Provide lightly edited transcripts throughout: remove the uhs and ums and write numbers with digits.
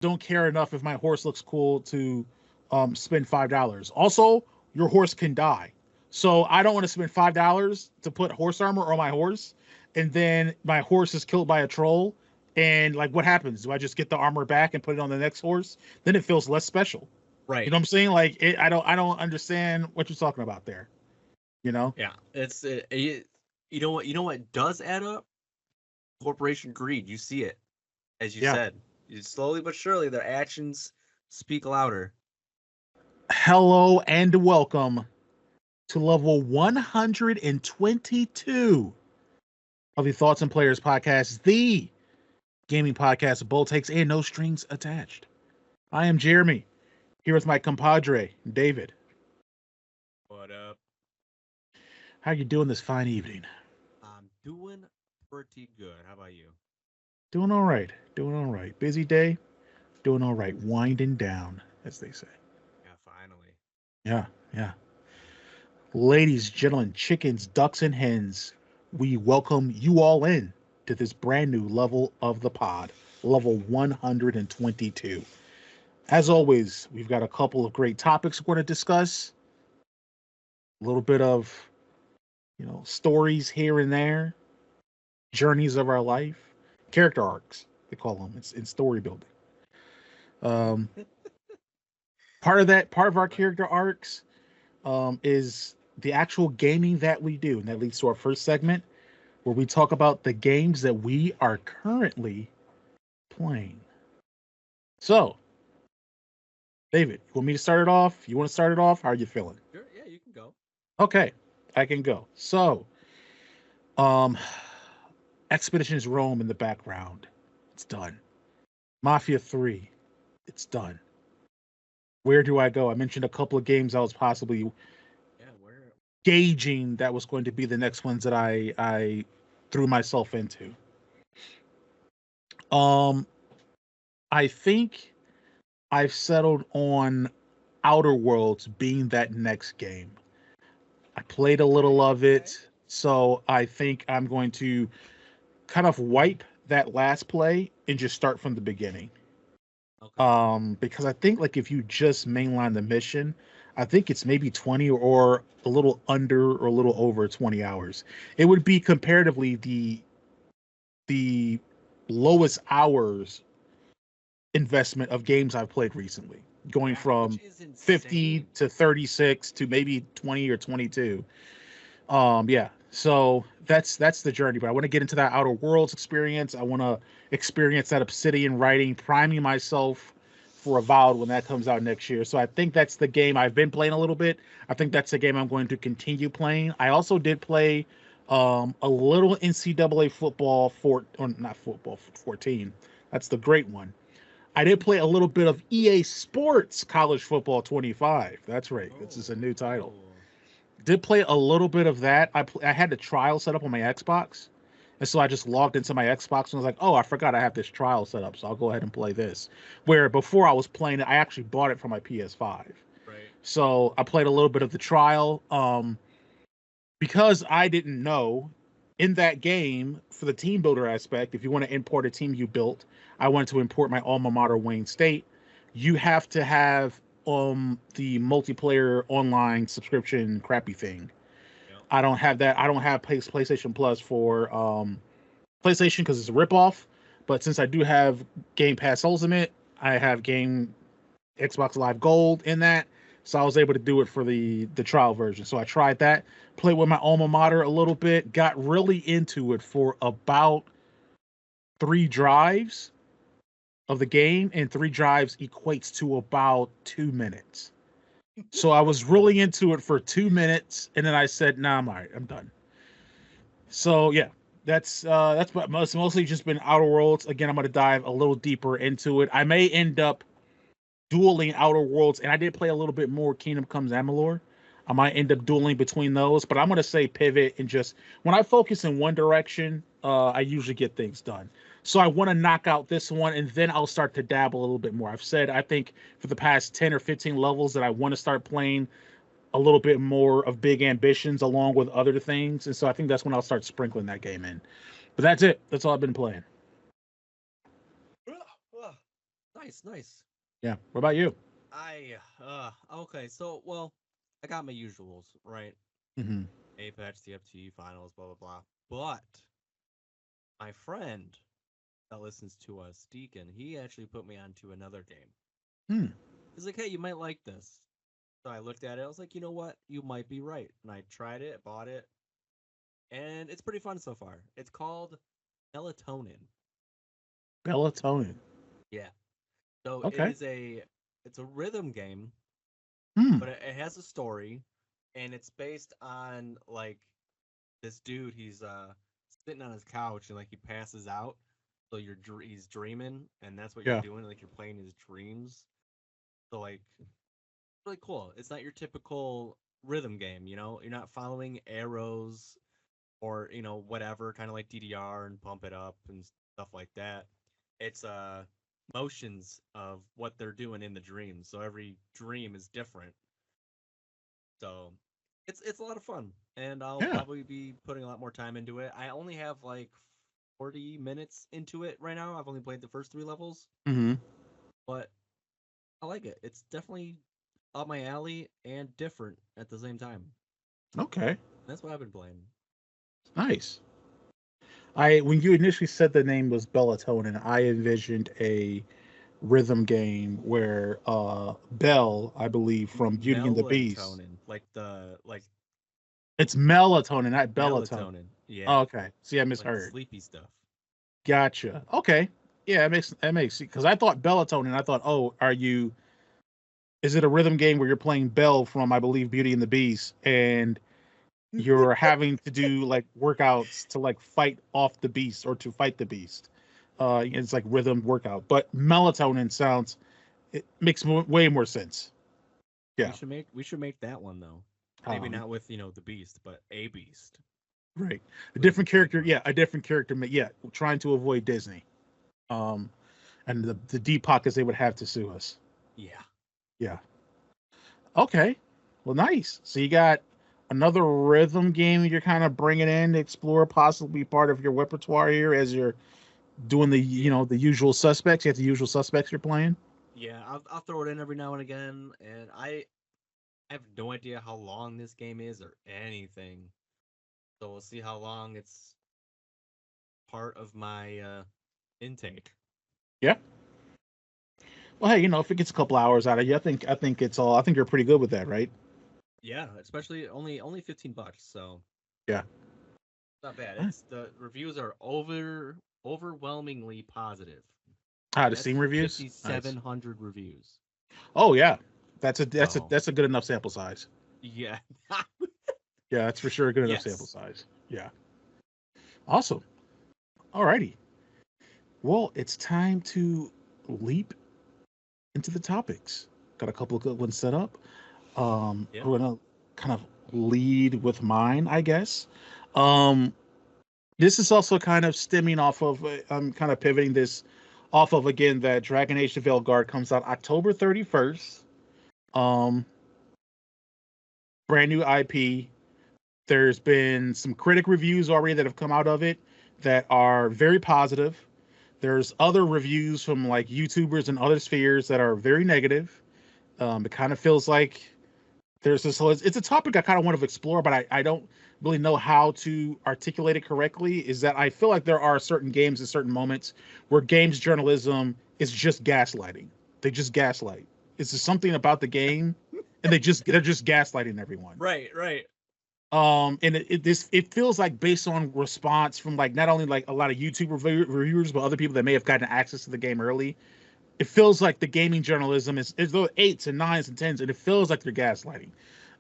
don't care enough if my horse looks cool to spend $5. Also, your horse can die. So I don't want to spend $5 to put horse armor on my horse, and then my horse is killed by a troll. And like, what happens? Do I just get the armor back and put it on the next horse? Then it feels less special. You Right. know what I'm saying? Like, I don't understand what you're talking about there. You know? Yeah. You know what? You know what does add up? Corporation greed. You see it, as you Yeah. said. Slowly but surely, their actions speak louder. Hello and welcome to level 122 of the Thoughts and Players podcast, the gaming podcast of bold takes and no strings attached. I am Jeremy, here with my compadre, David. What up? How you doing this fine evening? I'm doing pretty good. How about you? Doing all right. Doing all right. Busy day. Doing all right. Winding down, as they say. Yeah, finally. Yeah, yeah. Ladies, gentlemen, chickens, ducks, and hens, we welcome you all in to this brand new level of the pod, level 122. As always, we've got a couple of great topics we're going to discuss. A little bit of, stories here and there, journeys of our life, character arcs, they call them. It's in story building. Um, part of our character arcs is the actual gaming that we do. And that leads to our first segment where we talk about the games that we are currently playing. So, David, you want me to start it off? You want to start it off? How are you feeling? Sure, yeah, you can go. Okay, I can go. So, um, Expeditions Rome in the background. It's done. Mafia 3. It's done. Where do I go? I mentioned a couple of games I was possibly Yeah, where? gauging that was going to be the next ones that I threw myself into. Um, I think I've settled on Outer Worlds being that next game. I played a little of Okay. it, so I think I'm going to kind of wipe that last play and just start from the beginning. Okay. Because I think like if you just mainline the mission, I think it's maybe 20 or a little under or a little over 20 hours. It would be comparatively the lowest hours investment of games I've played recently, going Yeah, which from is 50 insane. to 36 to maybe 20 or 22. Yeah. So that's the journey. But I want to get into that Outer Worlds experience. I want to experience that Obsidian writing, priming myself for Avowed when that comes out next year. So I think that's the game I've been playing a little bit. I think that's the game I'm going to continue playing. I also did play a little NCAA football or not football 14. That's the great one. I did play a little bit of EA Sports College Football 25. That's right. This is a Oh, new title. oh. Did play a little bit of that. I had the trial set up on my Xbox, and so I just logged into my Xbox and was like, "Oh, I forgot I have this trial set up, so I'll go ahead and play this." Where before I was playing it, I actually bought it for my PS5. Right. So I played a little bit of the trial. Because I didn't know in that game for the team builder aspect, if you want to import a team you built, I wanted to import my alma mater, Wayne State. You have to have the multiplayer online subscription crappy thing. Yep. I don't have that. I don't have PlayStation Plus for PlayStation because it's a ripoff. But since I do have Game Pass Ultimate, I have Game Xbox Live Gold in that, so I was able to do it for the trial version. So I tried that, played with my alma mater a little bit, got really into it for about 3 drives of the game, and 3 drives equates to about 2 minutes. So I was really into it for 2 minutes, and then I said, "Nah, I'm all right. I'm done." So yeah, that's mostly just been Outer Worlds. Again, I'm gonna dive a little deeper into it. I may end up dueling Outer Worlds, and I did play a little bit more Kingdom Comes Amalur. I might end up dueling between those, but I'm gonna say pivot and just when I focus in one direction, I usually get things done. So I want to knock out this one, and then I'll start to dabble a little bit more. I've said I think for the past 10 or 15 levels that I want to start playing a little bit more of big ambitions along with other things, and so I think that's when I'll start sprinkling that game in. But that's it. That's all I've been playing. Ugh, ugh. Nice. Yeah. What about you? Okay, so well, I got my usuals, right? Mm-hmm. Apex, TFT, finals, blah blah blah. But my friend that listens to us, Deacon, he actually put me onto another game. Hmm. He's like, hey, you might like this. So I looked at it, I was like, you know what? You might be right. And I tried it, bought it, and it's pretty fun so far. It's called Melatonin. Melatonin. Yeah. So Okay. it's a rhythm game, Hmm. but it has a story, and it's based on like this dude. He's sitting on his couch and like he passes out. So he's dreaming, and that's what you're Yeah. doing. Like you're playing his dreams. So like really cool. It's not your typical rhythm game. You're not following arrows or whatever, kind of like DDR and Pump It Up and stuff like that. It's motions of what they're doing in the dreams. So every dream is different. So it's a lot of fun, and I'll Yeah. probably be putting a lot more time into it. I only have like 40 minutes into it right now. I've only played the first 3 levels, Mm-hmm. but I like it. It's definitely up my alley and different at the same time. Okay. That's what I've been playing. Nice. When you initially said the name was Melatonin, I envisioned a rhythm game where Belle, I believe, from Beauty and the Beast. Melatonin, like the like It's melatonin, not Bellaton. melatonin. Oh, Yeah, okay. See, I like the misheard. sleepy stuff. Gotcha. Okay. Yeah, it makes because I thought Bellaton, I thought, oh, is it a rhythm game where you're playing Belle from, I believe, Beauty and the Beast, and you're having to do like workouts to like fight off the beast or to fight the beast. It's like rhythm workout, but melatonin sounds it makes way more sense. We Yeah. should make we should make that one though. Maybe Um, not with the beast, but a beast right. A with a different good character. trademark. Yeah, a different character. Yeah, trying to avoid Disney. Um, and the deep pockets they would have to sue us. Yeah. Yeah. Okay. Well, nice. So you got another rhythm game you're kind of bringing in to explore, possibly part of your repertoire here as you're doing the Yeah. the usual suspects. You have the usual suspects you're playing. Yeah, I'll throw it in every now and again, and I have no idea how long this game is or anything. So we'll see how long it's part of my intake. Yeah. Well, hey, if it gets a couple hours out of you, I think it's all. I think you're pretty good with that, right? Yeah, especially only $15, so Yeah. not bad. Huh. It's the reviews are overwhelmingly positive. Ah, the That's Steam reviews. Nice. 5,700 reviews. Oh yeah, that's a So that's a good enough sample size. yeah, Yeah, that's for sure a good enough sample yes, size. Yeah. Awesome. Alrighty. Well, it's time to leap into the topics. Got a couple of good ones set up. yeah, We're gonna kind of lead with mine, I guess. Um, this is also kind of stemming off of. I'm kind of pivoting this off of again that Dragon Age: The Veilguard comes out October 31st. Um, brand new IP. There's been some critic reviews already that have come out of it that are very positive. There's other reviews from like YouTubers and other spheres that are very negative. It kind of feels like there's this. It's a topic I kind of want to explore, but I don't really know how to articulate it correctly. Is that I feel like there are certain games at certain moments where games journalism is just gaslighting. They just gaslight. It's just something about the game, and they're just gaslighting everyone. right. And it feels like based on response from like not only like a lot of YouTube reviewers, but other people that may have gotten access to the game early. It feels like the gaming journalism is those eights and nines and tens, and it feels like they're gaslighting.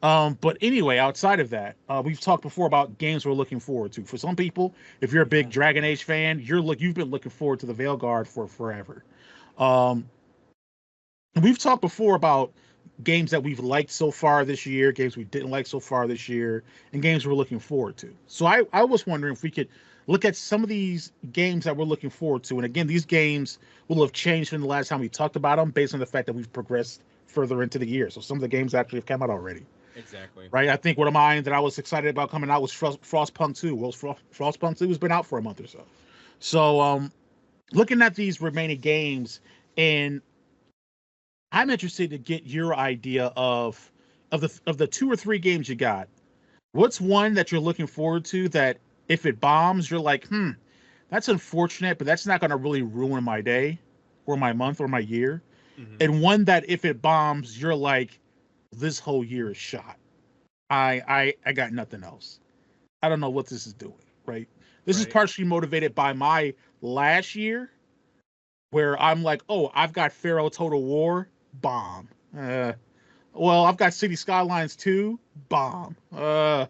But anyway, outside of that, we've talked before about games we're looking forward to. For some people, if you're a We big have. Dragon Age fan, you've been looking forward to the Veilguard for forever. Um, we've talked before about games that we've liked so far this year, games we didn't like so far this year, and games we're looking forward to. So I was wondering if we could look at some of these games that we're looking forward to. And again, these games will have changed from the last time we talked about them based on the fact that we've progressed further into the year. So some of the games actually have come out already. Exactly. Right? I think one of mine that I was excited about coming out was Frostpunk 2. Well, Frostpunk 2 has been out for a month or so. So looking at these remaining games and I'm interested to get your idea of the 2 or 3 games you got. What's one that you're looking forward to that if it bombs, you're like, that's unfortunate, but that's not going to really ruin my day or my month or my year. Hmm. And one that if it bombs, you're like, this whole year is shot. I got nothing else. I don't know what this is doing, right? This is Right. partially motivated by my last year where I'm like, oh, I've got Pharaoh Total War, bomb. Well, I've got City Skylines 2, bomb. Oh,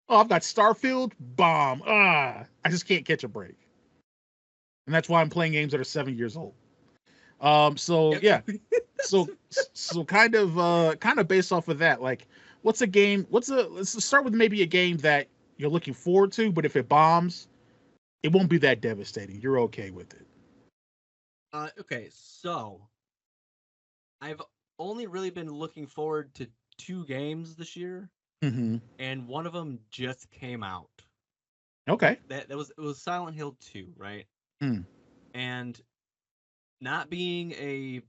I've got Starfield, bomb. I just can't catch a break. And that's why I'm playing games that are 7 years old. So yeah. So kind of based off of that, like what's a game, let's start with maybe a game that you're looking forward to, but if it bombs, it won't be that devastating. You're okay with it. Okay, so I've only really been looking forward to 2 games this year, Mm-hmm. and one of them just came out. Okay. It was Silent Hill 2, right? Mm. And not being a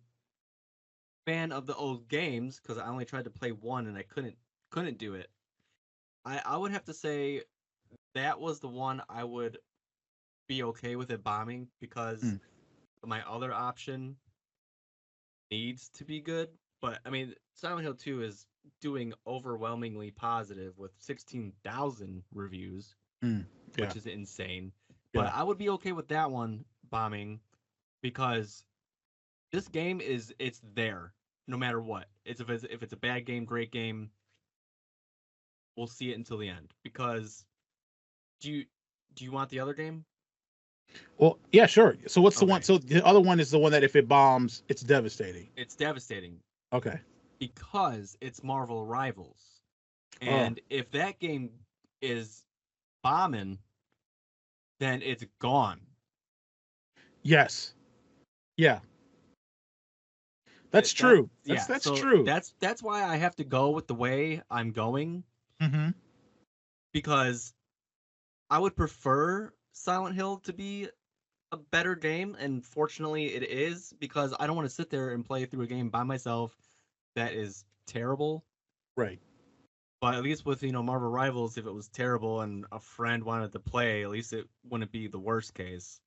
fan of the old games because I only tried to play one and I couldn't do it. I would have to say that was the one I would be okay with it bombing because Mm. my other option needs to be good. But I mean, Silent Hill 2 is doing overwhelmingly positive with 16,000 reviews, Mm. Yeah. which is insane. Yeah. But I would be okay with that one bombing because this game it's there no matter what. If it's a bad game, great game, we'll see it until the end. Because do you do you want the other game? Well, yeah, sure. So what's the one? Okay, So the other one is the one that if it bombs, it's devastating. it's devastating Okay. because it's Marvel Rivals, Oh, and if that game is bombing, then it's gone. yes. Yeah. That's That true. That's yeah. that's So true. that's why I have to go with the way I'm going Mm-hmm. because I would prefer Silent Hill to be a better game, and fortunately it is because I don't want to sit there and play through a game by myself that is terrible. Right. But at least with Marvel Rivals, if it was terrible and a friend wanted to play, at least it wouldn't be the worst case.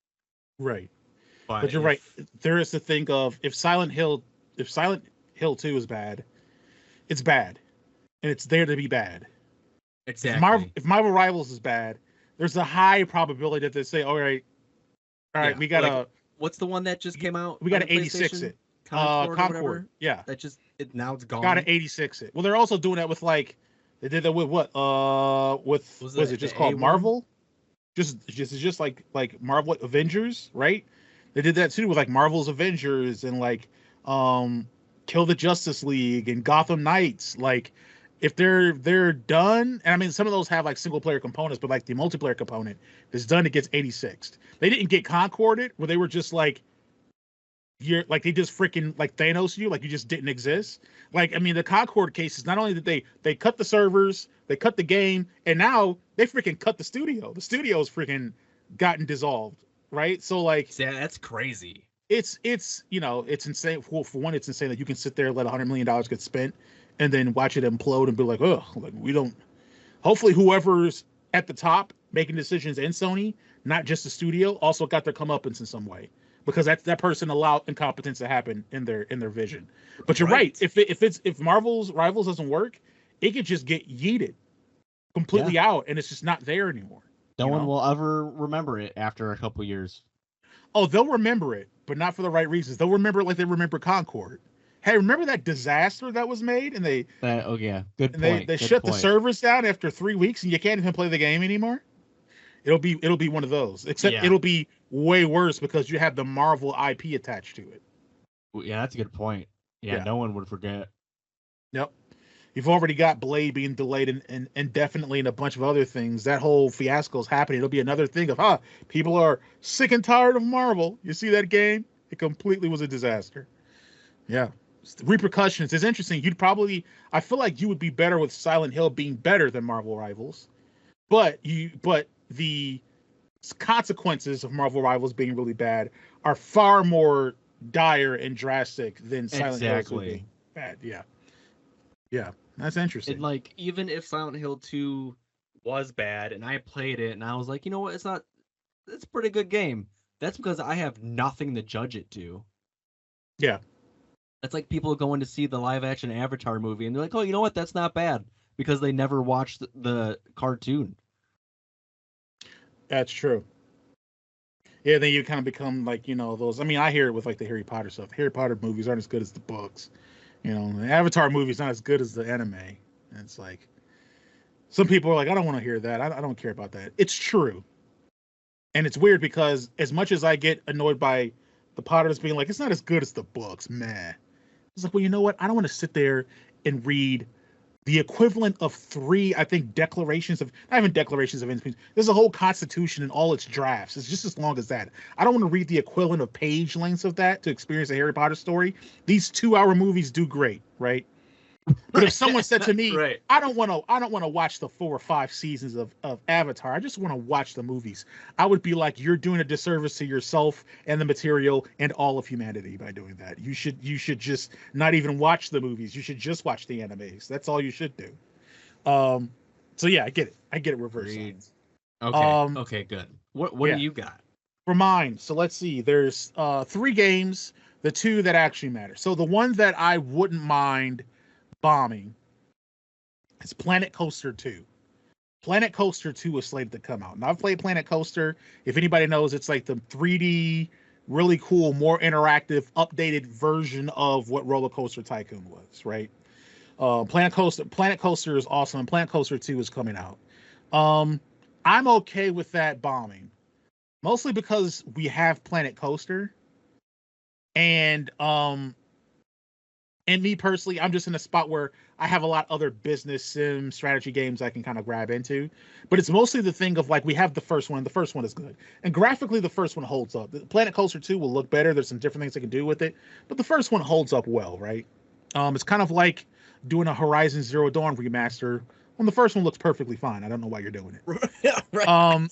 Right. But But you're right. if There is the thing of if Silent Hill 2 is bad, it's bad. And it's there to be bad. exactly, If Marvel Rivals is bad, there's a high probability that they say, all right, yeah, like what's the one that just came out we on gotta the 86 PlayStation? it. Concord or Concord. whatever. Yeah. That just now it's Gotta gone. 86 it. Well, they're also doing that with like they did that with what? With Was what is the it just A called one? Marvel? Just like Marvel Avengers, right? They did that too with like Marvel's Avengers and like um Kill the Justice League and Gotham Knights. Like if they're done, and I mean some of those have like single player components, but like the multiplayer component is done, it gets 86. They didn't get Concorded where they were just like you're like they just freaking like Thanos you, like you just didn't exist. Like I mean, the Concord cases. Not only did they cut the servers, they cut the game, and now they freaking cut the studio. The studio's freaking gotten dissolved, right? So like Yeah, that's crazy. it's it's insane. For one, it's insane that you can sit there and let $100 million get spent, and then watch it implode and be like, oh, like we don't. Hopefully, whoever's at the top making decisions in Sony, not just the studio, also got their comeuppance in some way because that person allowed incompetence to happen in their vision. But you're right. Right. If Marvel's Rivals doesn't work, it could just get yeeted Yeah. completely out, and it's just not there anymore. No You one know? will ever remember it after a couple years. Oh, they'll remember it, but not for the right reasons. They'll remember it like they remember Concord. Hey, remember that disaster that was made, and Oh yeah, good they point. they Good shut the point. servers down after 3 weeks, and you can't even play the game anymore. It'll be one of those. Except Yeah. it'll be way worse because you have the Marvel IP attached to it. Yeah, that's a good point. Yeah, Yeah. no one would forget. Yep. You've already got Blade being delayed and indefinitely and a bunch of other things. That whole fiasco is happening. It'll be another thing of people are sick and tired of Marvel. You see that game? It completely was a disaster. Yeah. The repercussions is interesting. I feel like you would be better with Silent Hill being better than Marvel Rivals. But the consequences of Marvel Rivals being really bad are far more dire and drastic than Silent Hill 2 Exactly. being bad. Yeah. Yeah. That's interesting. And like, even if Silent Hill 2 was bad and I played it and I was like, you know what, it's a pretty good game. That's because I have nothing to judge it to. Yeah. It's like people going to see the live action Avatar movie and they're like, oh, you know what, that's not bad, because they never watched the cartoon. That's true. Yeah, then you kind of become like, those. I mean, I hear it with like the Harry Potter stuff. Harry Potter movies aren't as good as the books. The Avatar movie's not as good as the anime. And it's like, some people are like, I don't want to hear that. I don't care about that. It's true. And it's weird because as much as I get annoyed by the Potters being like, it's not as good as the books, meh. It's like, well, you know what? I don't want to sit there and read the equivalent of 3, I think, not even declarations of independence. There's a whole constitution in all its drafts. It's just as long as that. I don't want to read the equivalent of page lengths of that to experience a Harry Potter story. These 2-hour movies do great, right? But if someone said to me, Right. I don't want to watch the 4 or 5 seasons of Avatar. I just want to watch the movies. I would be like, you're doing a disservice to yourself and the material and all of humanity by doing that. You should just not even watch the movies. You should just watch the animes. That's all you should do. So yeah, I get it reverse. Agreed. Science. Okay. Okay, good. What yeah. do you got? For mine, so let's see. There's 3 games, the 2 that actually matter. So the one that I wouldn't mind bombing is Planet Coaster 2. Planet Coaster 2 is slated to come out. And I've played Planet Coaster. If anybody knows, it's like the 3D, really cool, more interactive, updated version of what Roller Coaster Tycoon was, right? Planet Coaster is awesome, and Planet Coaster 2 is coming out. I'm okay with that bombing. Mostly because we have Planet Coaster. And me personally, I'm just in a spot where I have a lot of other business sim strategy games I can kind of grab into. But it's mostly the thing of like, we have the first one. The first one is good. And graphically, the first one holds up. The Planet Coaster 2 will look better. There's some different things they can do with it. But the first one holds up well, right? It's kind of like doing a Horizon Zero Dawn remaster when the first one looks perfectly fine. I don't know why you're doing it. Yeah, right.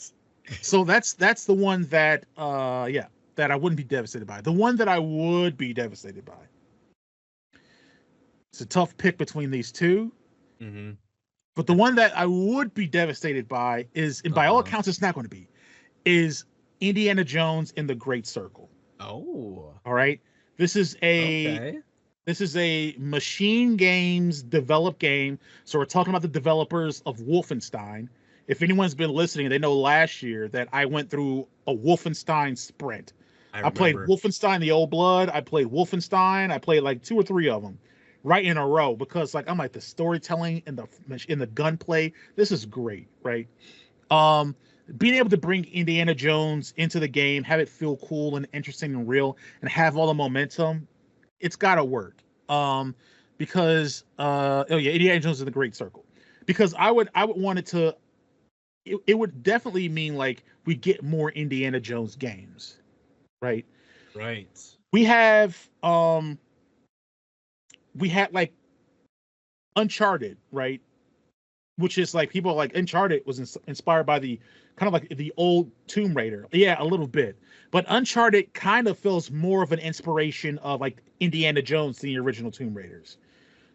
So that's the one that that I wouldn't be devastated by. The one that I would be devastated by. It's a tough pick between these 2. Mm-hmm. But the one that I would be devastated by is, and by all accounts, it's not going to be, is Indiana Jones in the Great Circle. Oh. All right. This is a Machine Games developed game. So we're talking about the developers of Wolfenstein. If anyone's been listening, they know last year that I went through a Wolfenstein sprint. I played Wolfenstein: The Old Blood. I played Wolfenstein. I played like 2 or 3 of them right in a row because like I'm like, the storytelling and the gunplay, this is great, right? Being able to bring Indiana Jones into the game, have it feel cool and interesting and real, and have all the momentum, it's gotta work. Because Indiana Jones in the Great Circle. Because I would want it to. It would definitely mean like we get more Indiana Jones games, right? Right. We have like Uncharted, right? Which is like, people are like, Uncharted was inspired by the kind of like the old Tomb Raider. Yeah, a little bit. But Uncharted kind of feels more of an inspiration of like Indiana Jones than the original Tomb Raiders.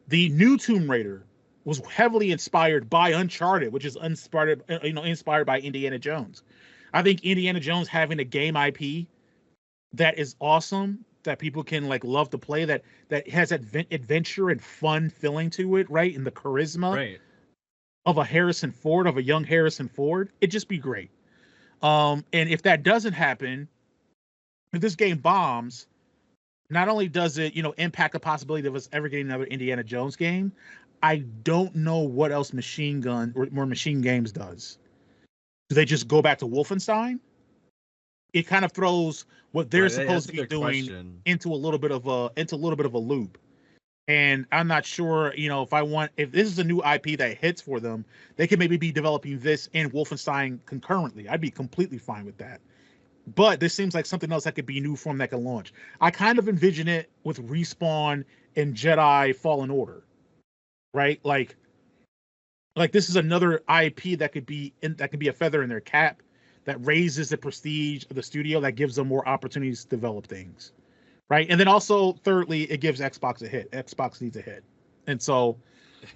The new Tomb Raider was heavily inspired by Uncharted, which is inspired by Indiana Jones. I think Indiana Jones having a game IP that is awesome, that people can like love to play, that has adventure and fun feeling to it, right? And the charisma of a young Harrison Ford, it'd just be great. And if that doesn't happen, if this game bombs, not only does it, impact the possibility of us ever getting another Indiana Jones game, I don't know what else Machine Games does. Do they just go back to Wolfenstein? It kind of throws what they're supposed to be doing into a little bit of a loop. And I'm not sure, if this is a new IP that hits for them, they could maybe be developing this and Wolfenstein concurrently. I'd be completely fine with that. But this seems like something else that could be new form that can launch. I kind of envision it with Respawn and Jedi Fallen Order, right? Like this is another IP that could be a feather in their cap, that raises the prestige of the studio, that gives them more opportunities to develop things, right? And then also, thirdly, it gives Xbox a hit. Xbox needs a hit, and so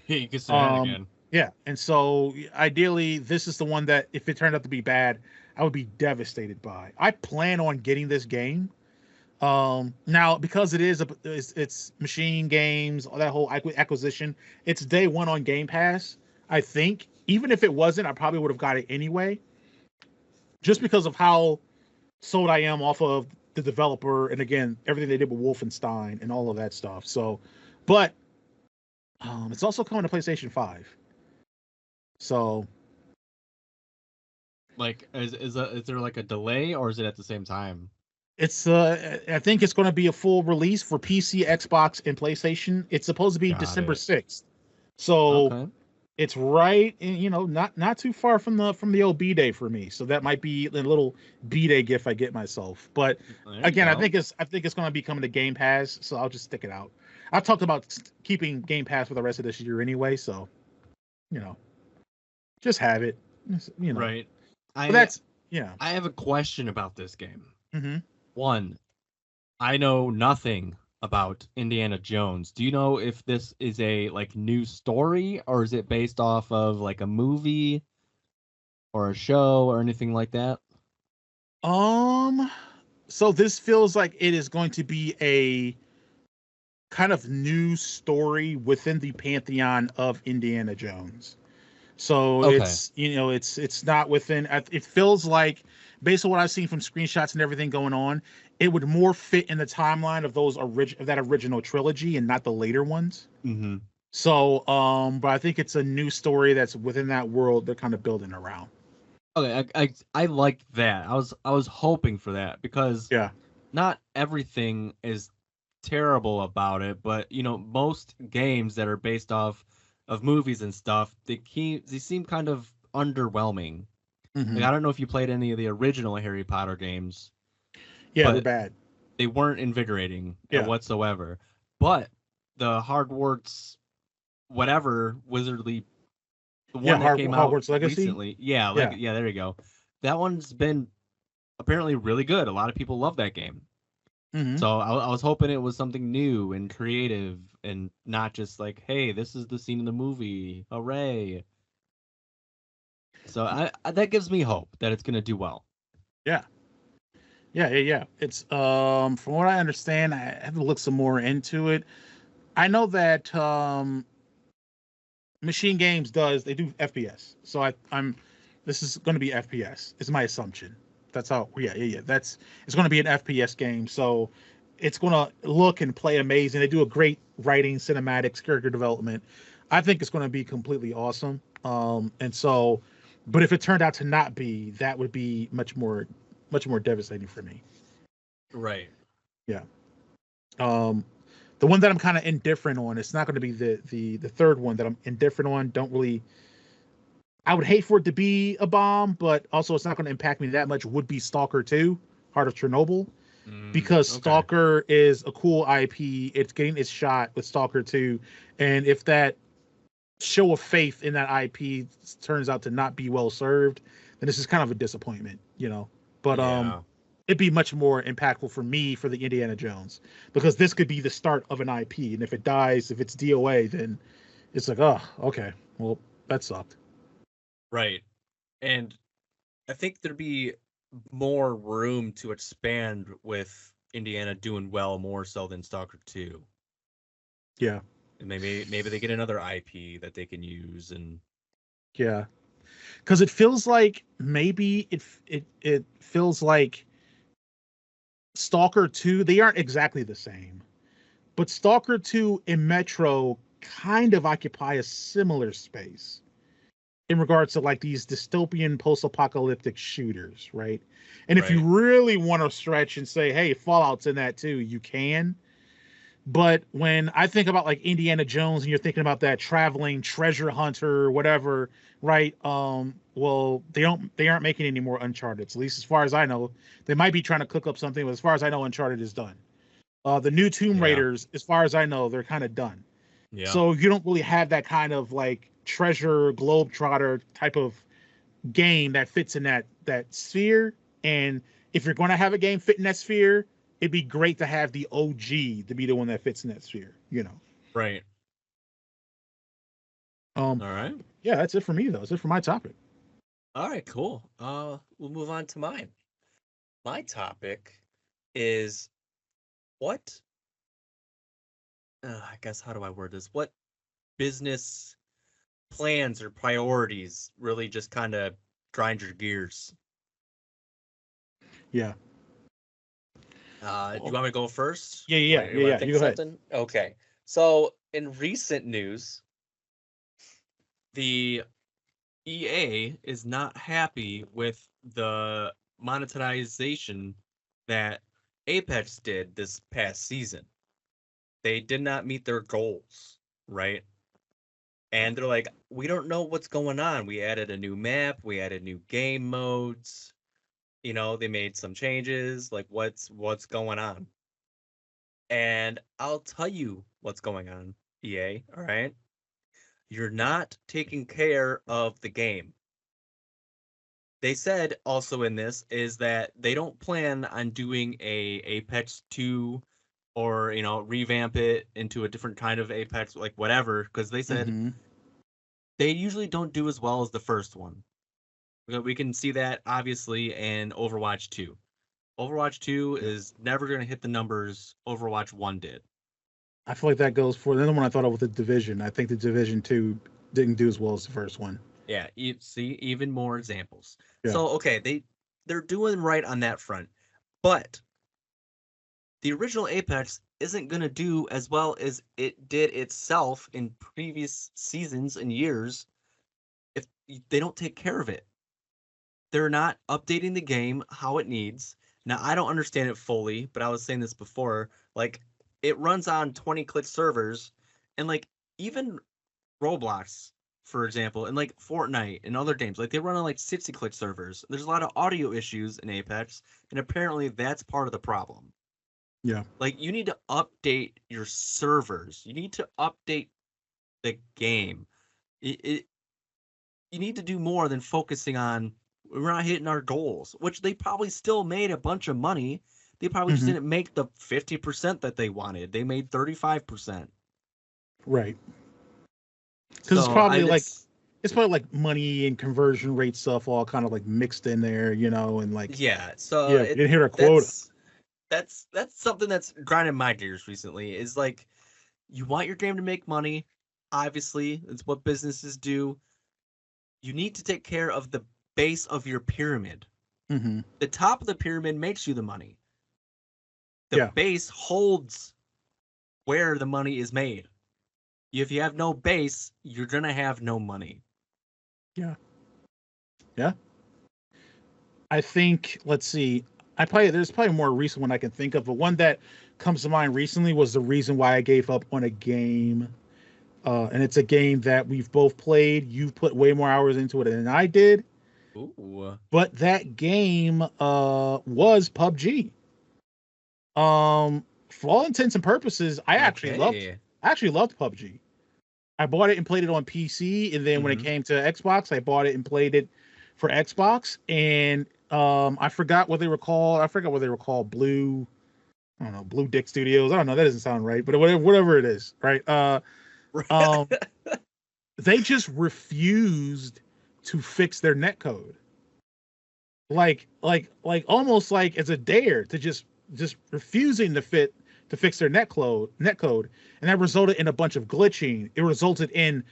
You can say that again. yeah, and so ideally, this is the one that if it turned out to be bad, I would be devastated by. I plan on getting this game. Now because it is it's Machine Games, all that whole acquisition, it's day one on Game Pass. I think even if it wasn't, I probably would have got it anyway, just because of how sold I am off of the developer, and again everything they did with Wolfenstein and all of that stuff. So, but it's also coming to PlayStation 5. So Like, is there like a delay, or is it at the same time? it's I think it's going to be a full release for PC, Xbox, and PlayStation. It's supposed to be Got December it. 6th. So Okay. it's right in, not too far from the old B-Day for me. So that might be a little B-Day gift I get myself. But There you again, I go. think it's going to be coming to Game Pass, so I'll just stick it out. I've talked about keeping Game Pass for the rest of this year anyway, so you know, just have it. Right. But that's yeah. I have a question about this game. Mm-hmm. One, I know nothing about Indiana Jones. Do you know if this is a like new story, or is it based off of like a movie or a show or anything like that? So this feels like it is going to be a kind of new story within the pantheon of Indiana Jones. So Okay. it's not within. It feels like, based on what I've seen from screenshots and everything going on, it would more fit in the timeline of that original trilogy and not the later ones. Mm-hmm. So, but I think it's a new story that's within that world they're kind of building around. Okay, I like that. I was hoping for that because Yeah, not everything is terrible about it, but most games that are based off of movies and stuff, they seem kind of underwhelming. Like, I don't know if you played any of the original Harry Potter games, yeah, they're but bad. they weren't invigorating Yeah. whatsoever. But the Hogwarts, whatever Wizardly, the one that came out Hogwarts Legacy. recently, yeah, there you go. That one's been apparently really good. A lot of people love that game. Mm-hmm. So I was hoping it was something new and creative, and not just like, hey, this is the scene in the movie, hooray! So that gives me hope that it's gonna do well. Yeah. It's from what I understand, I have to look some more into it. I know that Machine Games they do FPS. So I'm this is going to be FPS. Is my assumption. That's how yeah. It's going to be an FPS game. So it's going to look and play amazing. They do a great writing, cinematics, character development. I think it's going to be completely awesome. And so, but if it turned out to not be, that would be much more devastating for me. Right. Yeah. The one that I'm kind of indifferent on, it's not going to be the third one that I'm indifferent on. Don't really. I would hate for it to be a bomb, but also it's not going to impact me that much. Would be Stalker 2, Heart of Chernobyl, because Okay. Stalker is a cool IP. It's getting its shot with Stalker 2, and if that show of faith in that IP turns out to not be well served, then this is kind of a disappointment, But Yeah. it'd be much more impactful for me for the Indiana Jones, because this could be the start of an IP, and if it dies, if it's DOA, then it's like, oh, okay, well, that sucked. Right. And I think there'd be more room to expand with Indiana doing well more so than Stalker 2. Yeah. And maybe they get another IP that they can use, and Yeah. Because it feels like maybe it feels like Stalker 2, they aren't exactly the same. But Stalker 2 and Metro kind of occupy a similar space in regards to like these dystopian post-apocalyptic shooters, right? And if you Right. really want to stretch and say, hey, Fallout's in that too, you can. But when I think about like Indiana Jones and you're thinking about that traveling treasure hunter, whatever, right? Well, they aren't making any more Uncharted. At least as far as I know, they might be trying to cook up something, but as far as I know, Uncharted is done. The new Tomb Yeah. Raiders, as far as I know, they're kind of done. yeah. So you don't really have that kind of like treasure globetrotter type of game that fits in that sphere. And if you're going to have a game fit in that sphere, it'd be great to have the OG to be the one that fits in that sphere, you know. Right. All right. Yeah, that's it for me though. That's it for my topic. All right, cool. We'll move on to mine. My topic is what? I guess how do I word this? What business plans or priorities really just kind of grind your gears? Yeah. Do you want me to go first? Yeah. You wanna think You go ahead. something? Okay. So in recent news, The EA is not happy with the monetization that Apex did this past season. They did not meet their goals, right? And they're like, we don't know what's going on. We added a new map, we added new game modes. You know, they made some changes. Like, what's going on? And I'll tell you what's going on, EA, all right? You're not taking care of the game. They said also in this is that they don't plan on doing a Apex 2 or, you know, revamp it into a different kind of Apex, like whatever, because they said Mhm. they usually don't do as well as the first one. We can see that obviously in Overwatch 2. Overwatch 2 is never going to hit the numbers Overwatch 1 did. I feel like that goes for another one I thought of with the Division. I think the Division 2 didn't do as well as the first one. Yeah, you see even more examples. Yeah. so okay, they're doing right on that front, but The original Apex isn't going to do as well as it did itself in previous seasons and years if they don't take care of it. They're not updating the game how it needs. Now, I don't understand it fully, but I was saying this before. Like, it runs on 20-click servers, and like even Roblox, for example, and like Fortnite and other games, like they run on like 60-click servers. There's a lot of audio issues in Apex, and apparently that's part of the problem. Yeah. Like, you need to update your servers. You need to update the game. You need to do more than focusing on we're not hitting our goals, which they probably still made a bunch of money. They probably just Mhm. didn't make the 50% that they wanted. They made 35%. Right. Because it's So, probably I like just- it's probably like money and conversion rate stuff all kind of like mixed in there, you know, and like yeah. So yeah, you didn't hit our quota. that's something that's grinding my gears recently. Is like, you want your game to make money. Obviously, it's what businesses do. You need to take care of the base of your pyramid. Mm-hmm. The top of the pyramid makes you the money. The Yeah. base holds where the money is made. If you have no base, you're gonna have no money. I think let's see. There's probably a more recent one I can think of, but one that comes to mind recently was the reason why I gave up on a game. And it's a game that we've both played. You've put way more hours into it than I did. Ooh. But that game was PUBG. For all intents and purposes, I actually loved PUBG. I bought it and played it on PC, and then when it Mhm. came to Xbox, I bought it and played it for Xbox. And I forgot what they were called. I forgot what they were called. Blue, I don't know, Blue Dick Studios. I don't know. That doesn't sound right, but whatever it is, right? They just refused to fix their netcode. Like almost like it's a dare to just refusing to fix their netcode, and that resulted in a bunch of glitching. It resulted in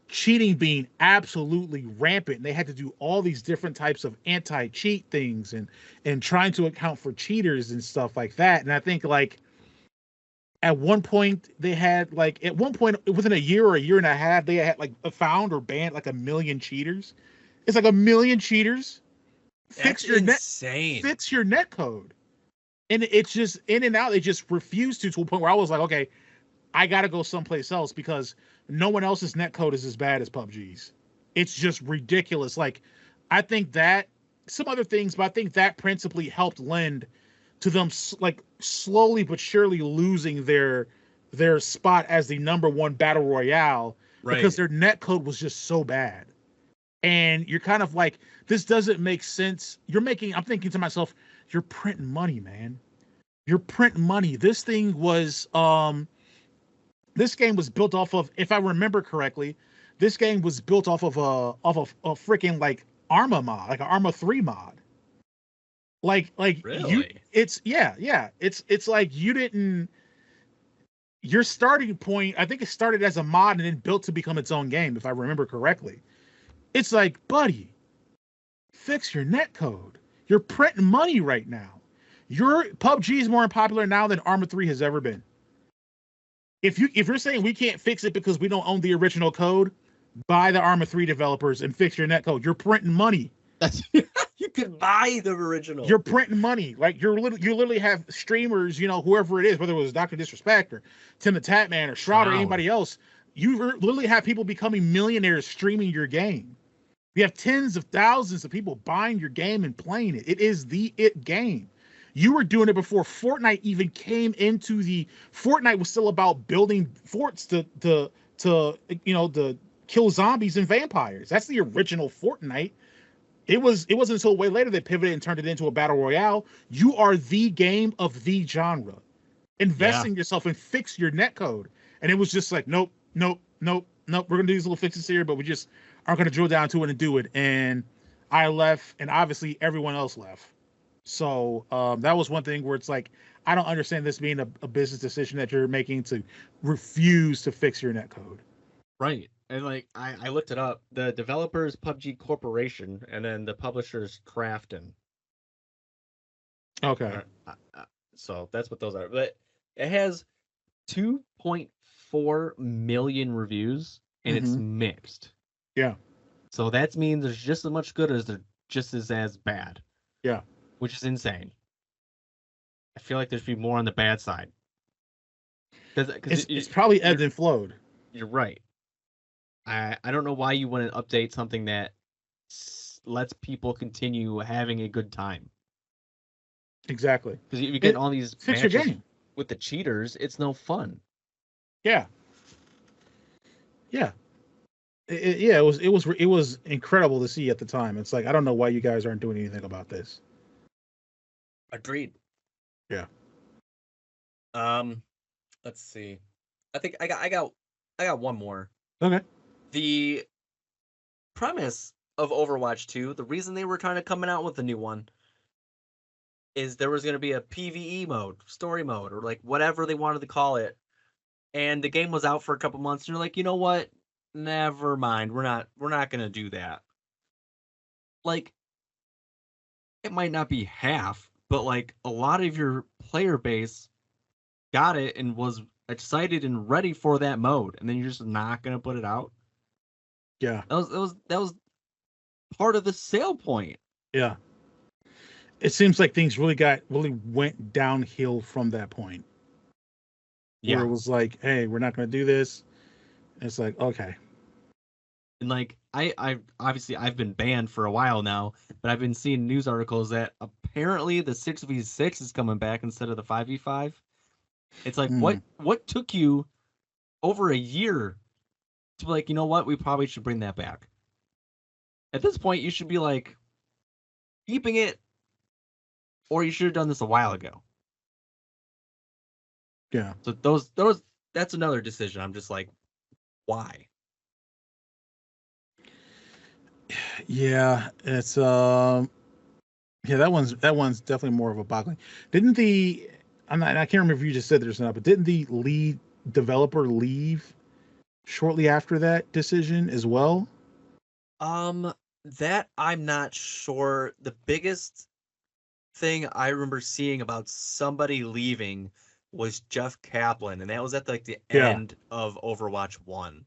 cheating being absolutely rampant. They had to do all these different types of anti-cheat things and trying to account for cheaters and stuff like that. And I think like at one point within a year or a year and a half, they had like found or banned like 1 million cheaters. It's like 1 million cheaters. That's insane. Fix your net code. And it's just in and out. They just refused to a point where I was like, okay, I gotta go someplace else because no one else's net code is as bad as PUBG's. It's just ridiculous. Like, I think that some other things, but I think that principally helped lend to them like slowly but surely losing their spot as the #1 battle royale because their net code was just so bad. And you're kind of like, this doesn't make sense. I'm thinking to myself, you're printing money, man. You're printing money. This game was built off of, if I remember correctly, this game was built off of a freaking like Arma mod, like an Arma 3 mod. Like you, Really? it's yeah. It's like you didn't. Your starting point, I think it started as a mod and then built to become its own game, if I remember correctly. It's like, buddy, fix your netcode. You're printing money right now. Your PUBG is more popular now than Arma 3 has ever been. If you're saying we can't fix it because we don't own the original code, buy the Arma 3 developers and fix your netcode. You're printing money. That's You could buy the original. You're printing money. Like you literally have streamers, whoever it is, whether it was Dr. Disrespect or Tim the Tatman or Shroud or Wow. anybody else, you literally have people becoming millionaires streaming your game. You have tens of thousands of people buying your game and playing it. It is the game. You were doing it before Fortnite even came into the. Fortnite was still about building forts to kill zombies and vampires. That's the original Fortnite. It wasn't until way later they pivoted and turned it into a battle royale. You are the game of the genre. Invest in yourself and fix your netcode. And it was just like, nope. We're gonna do these little fixes here, but we just aren't gonna drill down to it and do it. And I left, and obviously everyone else left. So that was one thing where it's like, I don't understand this being a business decision that you're making to refuse to fix your netcode. right. And like I looked it up. The developers PUBG Corporation, and then the publishers Krafton. Okay. So that's what those are. But it has 2.4 million reviews, and it's mixed. Yeah. So that means there's just as much good as they're just as bad. Yeah. Which is insane. I feel like there should be more on the bad side. Because It's probably ebbed and flowed. You're right. I don't know why you wouldn't update something that lets people continue having a good time. Exactly. Because you get all these Fix your matches game. with the cheaters, it's no fun. Yeah. It was incredible to see at the time. It's like, I don't know why you guys aren't doing anything about this. Agreed. Yeah. Let's see. I think I got one more. Okay. The premise of Overwatch 2, the reason they were trying to coming out with a new one is there was going to be a PvE mode, story mode, or like whatever they wanted to call it. And the game was out for a couple months, and you're like, you know what? Never mind. We're not going to do that. Like, it might not be half, but like a lot of your player base got it and was excited and ready for that mode, and then you're just not gonna put it out. Yeah. That was part of the sale point. Yeah. It seems like things really went downhill from that point. Yeah. Where it was like, hey, we're not going to do this. And it's like, okay. And like I obviously I've been banned for a while now, but I've been seeing news articles that apparently the 6v6 is coming back instead of the 5v5. It's like, what took you over a year to be like, you know what, we probably should bring that back? At this point, you should be like keeping it, or you should have done this a while ago. Yeah. So that's another decision. I'm just like, why? Yeah, it's that one's definitely more of a boggling. I can't remember if you just said this or not, but didn't the lead developer leave shortly after that decision as well? That I'm not sure. The biggest thing I remember seeing about somebody leaving was Jeff Kaplan, and that was at like the end of Overwatch 1.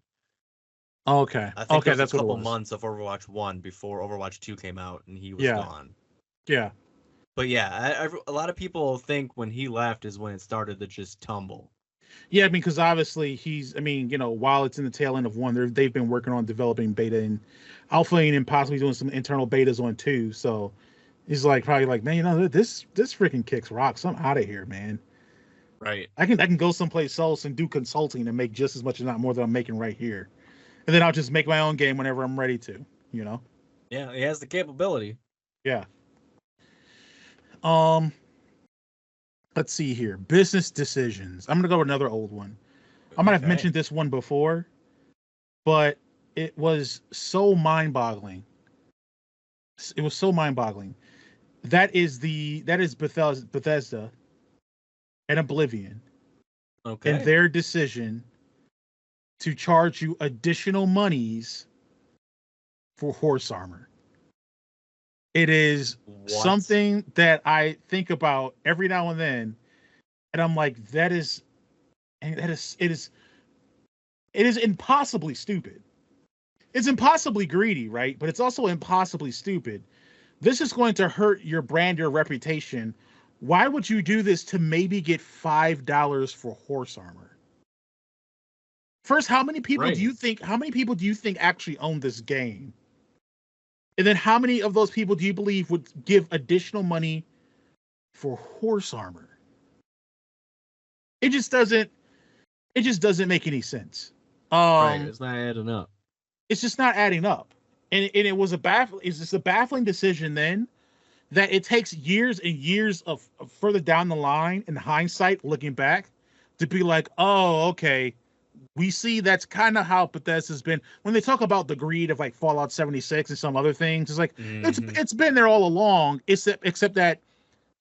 Okay. I think okay, it was that's a couple what it was. months of Overwatch 1 before Overwatch 2 came out, and he was Yeah. gone. Yeah. But yeah, a lot of people think when he left is when it started to just tumble. Yeah, I mean, because obviously while it's in the tail end of 1, they've been working on developing beta and alpha and possibly doing some internal betas on 2. So he's probably like, man, this freaking kicks rocks. I'm out of here, man. Right. I can go someplace else and do consulting and make just as much, if not more, than I'm making right here. And then I'll just make my own game whenever I'm ready to, Yeah, he has the capability. Yeah. let's see here. Business decisions. I'm gonna go with another old one. I might have Okay. mentioned this one before, but it was so mind-boggling. It was so mind-boggling. That is Bethesda and Oblivion Okay. and their decision to charge you additional monies for horse armor. It is What? something that I think about every now and then, and I'm like, it is impossibly stupid. It's impossibly greedy, right? But it's also impossibly stupid. This is going to hurt your brand, your reputation. Why would you do this to maybe get $5 for horse armor? First, how many people do you think actually own this game? And then how many of those people do you believe would give additional money for horse armor? It just doesn't make any sense. Right, it's not adding up. It's just not adding up. And it was it's just a baffling decision then that it takes years and years of further down the line in hindsight, looking back, to be like, oh, okay, we see that's kind of how Bethesda's been. When they talk about the greed of like Fallout 76 and some other things, it's like, it's been there all along, except that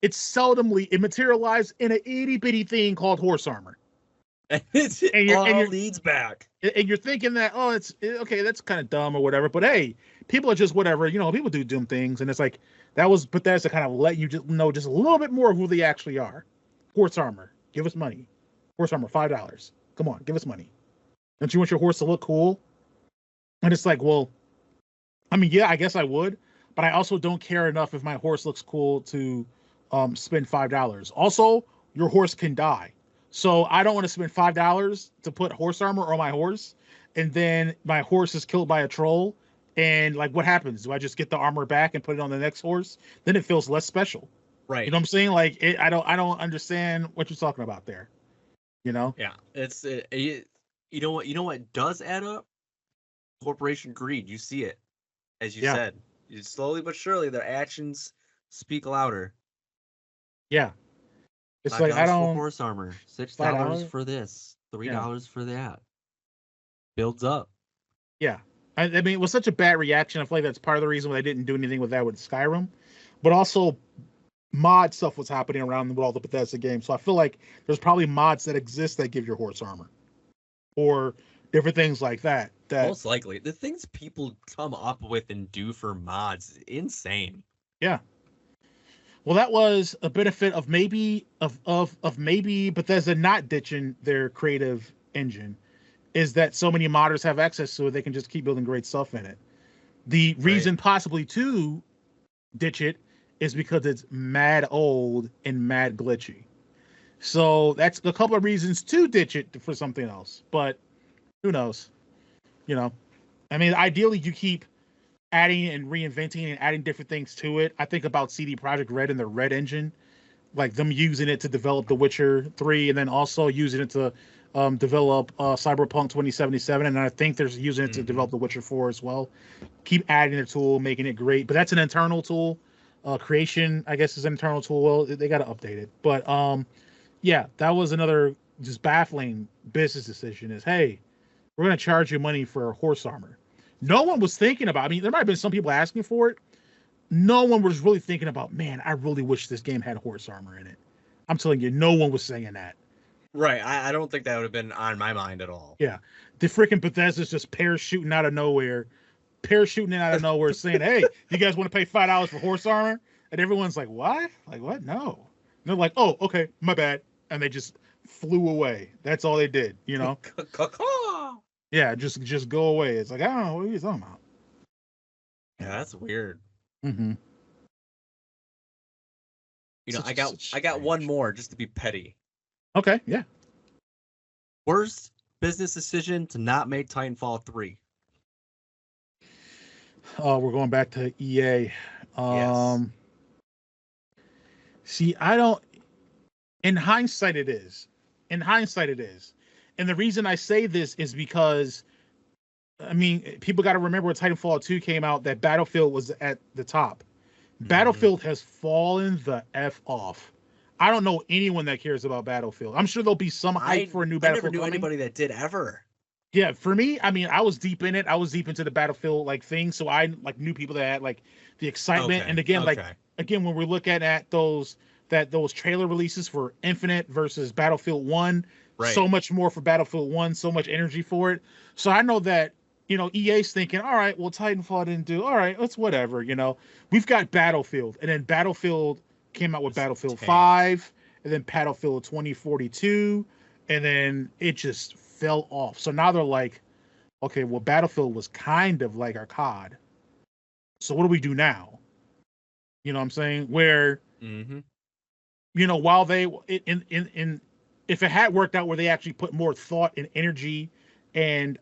it's it materialized in an itty bitty thing called horse armor. It leads back. And you're thinking that, oh, it's okay, that's kind of dumb or whatever. But hey, people are just whatever, people do dumb things, and it's like that was Bethesda kind of letting you just know just a little bit more of who they actually are. Horse armor, give us money. Horse armor, $5. Come on, give us money. Don't you want your horse to look cool? And it's like, well, I mean, yeah, I guess I would, but I also don't care enough if my horse looks cool to spend $5. Also, your horse can die. So I don't want to spend $5 to put horse armor on my horse, and then my horse is killed by a troll. And like, what happens? Do I just get the armor back and put it on the next horse? Then it feels less special. Right. You know what I'm saying? Like, I don't understand what you're talking about there. Yeah. It's you know what does add up? Corporation greed. You see it, as you said. Slowly but surely, their actions speak louder. Yeah. It's $5 like, I don't. for horse armor, $6 $5 for this, $3 for that. Builds up. Yeah. I mean, it was such a bad reaction. I feel like that's part of the reason why they didn't do anything with that with Skyrim. But also, mod stuff was happening around with all the Bethesda games. So I feel like there's probably mods that exist that give your horse armor. Or different things like that. Most likely. The things people come up with and do for mods is insane. Yeah. Well, that was a benefit of maybe Bethesda not ditching their creative engine, is that so many modders have access to it, they can just keep building great stuff in it. The reason possibly to ditch it is because it's mad old and mad glitchy. So that's a couple of reasons to ditch it for something else. But who knows? I mean, ideally you keep adding and reinventing and adding different things to it. I think about CD Projekt Red and the Red engine, like them using it to develop The Witcher 3, and then also using it to develop Cyberpunk 2077, and I think they're using it to develop The Witcher 4 as well. Keep adding their tool, making it great, but that's an internal tool. Creation, I guess, is an internal tool. Well, they got to update it, but yeah, that was another just baffling business decision. Is, hey, we're going to charge you money for horse armor. No one was thinking about, I mean, there might have been some people asking for it. No one was really thinking about, man, I really wish this game had horse armor in it. I'm telling you, no one was saying that. Right. I don't think that would have been on my mind at all. Yeah. The freaking Bethesda's just parachuting out of nowhere, saying, hey, you guys want to pay $5 for horse armor? And everyone's like, what? Like, what? No. And they're like, oh, okay, my bad. And they just flew away. That's all they did, Yeah, just go away. It's like, I don't know what are you talking about. Yeah, that's weird. Mm-hmm. I got one more just to be petty. Okay, yeah. Worst business decision to not make Titanfall 3. We're going back to EA. Yes. See, I don't. In hindsight, it is. And the reason I say this is because, I mean, people got to remember when Titanfall 2 came out, that Battlefield was at the top. Battlefield has fallen the F off. I don't know anyone that cares about Battlefield. I'm sure there'll be some hype for a new I Battlefield never knew coming. anybody that did ever. Yeah, for me, I mean, I was deep in it. I was deep into the Battlefield like thing, so I like knew people that had like the excitement. Okay, And again, like okay. again, when we're looking at those trailer releases for Infinite versus Battlefield 1, so Right. much more for Battlefield 1, so much energy for it. So I know that, EA's thinking, all right, well, Titanfall didn't do, all right, it's whatever, We've got Battlefield, and then Battlefield came out with Just Battlefield tanked. 5, and then Battlefield 2042, and then it just fell off. So now they're like, okay, well, Battlefield was kind of like our COD. So what do we do now? You know what I'm saying? Where, Mm-hmm. while they in if it had worked out where they actually put more thought and energy and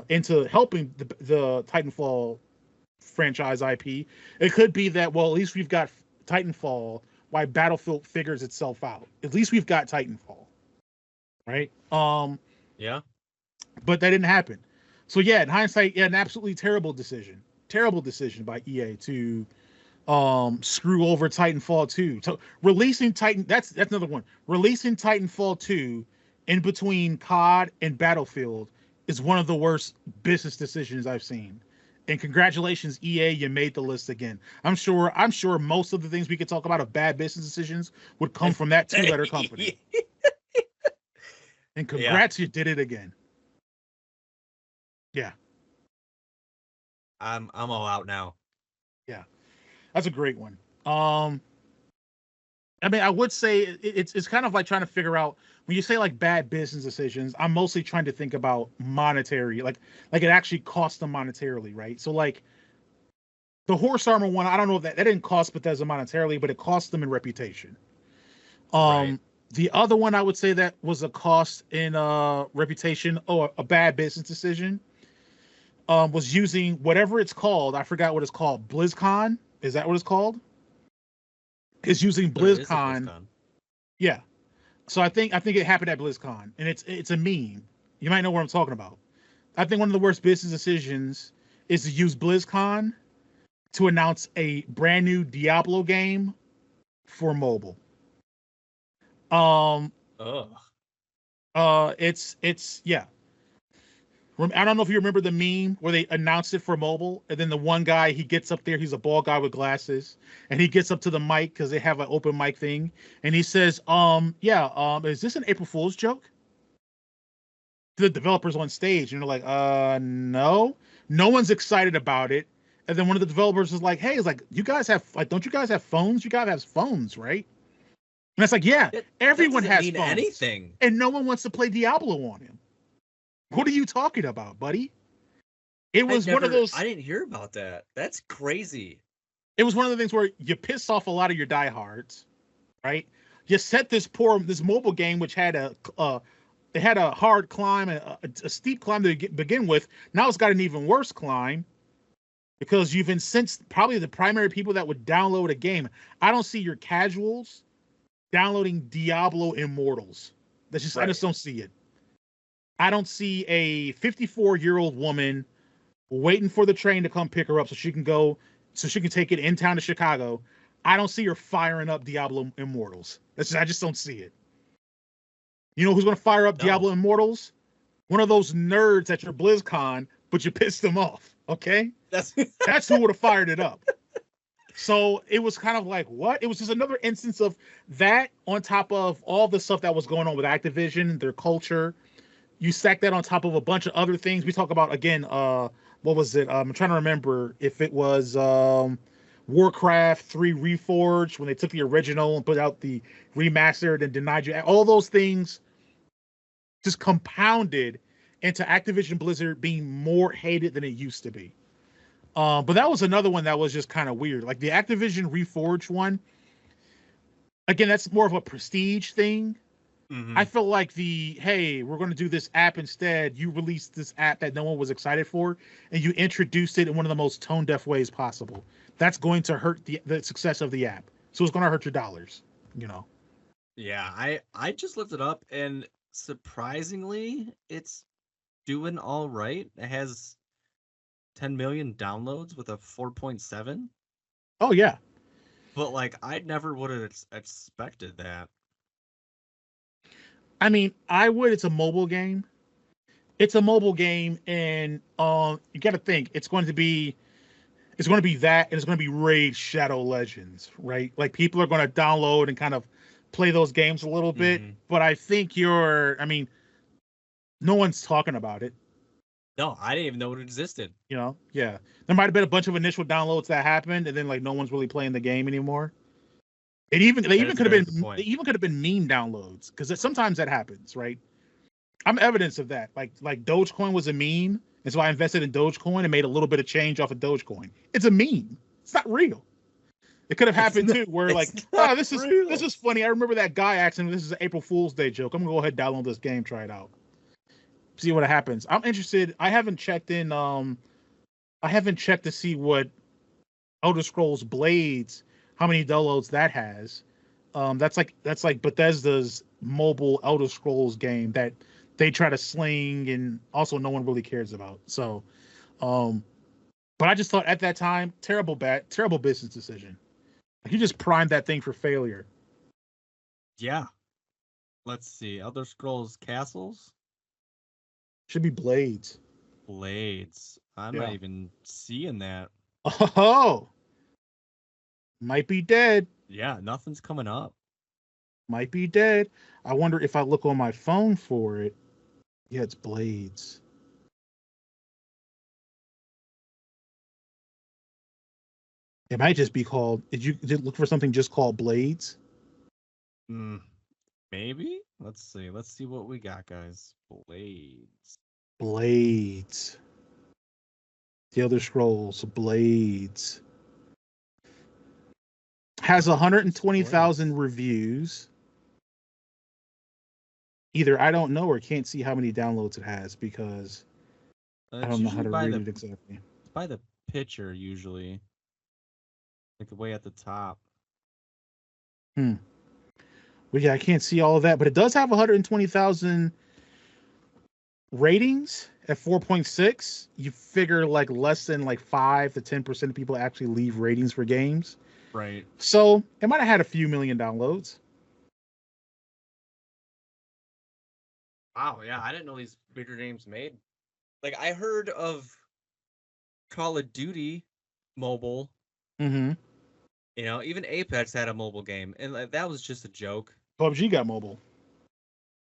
into helping the Titanfall franchise IP, it could be that, well, at least we've got Titanfall while Battlefield figures itself out. At least we've got Titanfall. Right? Yeah. But that didn't happen. So yeah, in hindsight, yeah, an absolutely terrible decision by EA to screw over Titanfall 2. So releasing that's another one. Releasing Titanfall 2 in between COD and Battlefield is one of the worst business decisions I've seen. And congratulations, EA, you made the list again. I'm sure most of the things we could talk about of bad business decisions would come from that two-letter company. And congrats, you did it again. Yeah. I'm all out now. Yeah. That's a great one. I mean, I would say it's kind of like trying to figure out when you say like bad business decisions. I'm mostly trying to think about monetary, like it actually cost them monetarily, right? So like the Horse Armor one, I don't know if that didn't cost Bethesda monetarily, but it cost them in reputation. Right. The other one I would say that was a cost in reputation or a bad business decision was using whatever it's called. I forgot what it's called. BlizzCon. Is that what it's called? Is using There is a BlizzCon. BlizzCon. Yeah. So I think it happened at BlizzCon, and it's a meme. You might know what I'm talking about. I think one of the worst business decisions is to use BlizzCon to announce a brand new Diablo game for mobile. Ugh. It's yeah. I don't know if you remember the meme where they announced it for mobile, and then the one guy, he gets up there, he's a bald guy with glasses, and he gets up to the mic because they have an open mic thing, and he says, is this an April Fool's joke? To the developers on stage, and they're like, no one's excited about it. And then one of the developers is like, hey, it's like, you guys have, like, don't you guys have phones? You guys have phones, right? And it's like, yeah, everyone has mean phones. anything. And no one wants to play Diablo on him. What are you talking about, buddy? It was one of those. I didn't hear about that. That's crazy. It was one of the things where you piss off a lot of your diehards, right? You set this mobile game, which had a hard climb, a steep climb to begin with. Now it's got an even worse climb because you've incensed probably the primary people that would download a game. I don't see your casuals downloading Diablo Immortals. I just don't see it. I don't see a 54-year-old woman waiting for the train to come pick her up so she can take it in town to Chicago. I don't see her firing up Diablo Immortals. I just don't see it. You know who's going to fire up Diablo Immortals? One of those nerds at your BlizzCon, but you pissed them off. Okay, that's who would have fired it up. So it was kind of like, what? It was just another instance of that on top of all the stuff that was going on with Activision, their culture. You stack that on top of a bunch of other things. We talk about, again, what was it? I'm trying to remember if it was Warcraft 3 Reforged, when they took the original and put out the remastered and denied you. All those things just compounded into Activision Blizzard being more hated than it used to be. But that was another one that was just kind of weird. Like the Activision Reforged one, again, that's more of a prestige thing. Mm-hmm. I felt like hey, we're going to do this app instead. You released this app that no one was excited for, and you introduced it in one of the most tone-deaf ways possible. That's going to hurt the success of the app. So it's going to hurt your dollars, Yeah, I just looked it up, and surprisingly, it's doing all right. It has 10 million downloads with a 4.7. Oh, yeah. But, like, I never would have expected that. I mean, I would. It's a mobile game. It's a mobile game, and you got to think it's going to be that, and it's going to be Raid Shadow Legends, right? Like people are going to download and kind of play those games a little bit. Mhm. But I think I mean, no one's talking about it. No, I didn't even know it existed. You know, yeah, there might have been a bunch of initial downloads that happened, and then like no one's really playing the game anymore. They That even is could a have very been good point. they even could have been meme downloads because sometimes that happens, right? I'm evidence of that. Like Dogecoin was a meme, and so I invested in Dogecoin and made a little bit of change off of Dogecoin. It's a meme. It's not real. It could have happened too, where like, it's not this real. is funny. I remember that guy asking, "This is an April Fool's Day joke. I'm gonna go ahead and download this game, try it out, see what happens." I'm interested. I haven't checked to see what Elder Scrolls Blades, how many downloads that has. That's like Bethesda's mobile Elder Scrolls game that they try to sling and also no one really cares about. So, but I just thought at that time, terrible business decision. Like you just primed that thing for failure. Yeah. Let's see. Elder Scrolls Castles? Should be Blades. Blades. I'm Yeah. not even seeing that. Oh, might be dead. Yeah, nothing's coming up. Might be dead. I wonder if I look on my phone for it. Yeah, it's Blades. It might just be called. Did you look for something just called Blades? Maybe? Let's see. Let's see what we got, guys. Blades. Blades. The Elder Scrolls Blades has 120,000 reviews. Either I don't know or can't see how many downloads it has because I don't know how to read it exactly. It's by the picture usually. Like way at the top. Well, yeah, I can't see all of that, but it does have 120,000 ratings at 4.6. You figure like less than like 5 to 10% of people actually leave ratings for games. Right. So it might have had a few million downloads. Wow, yeah, I didn't know these bigger games made. Like I heard of Call of Duty mobile. Mm-hmm. You know, even Apex had a mobile game, and like, that was just a joke. PUBG got mobile.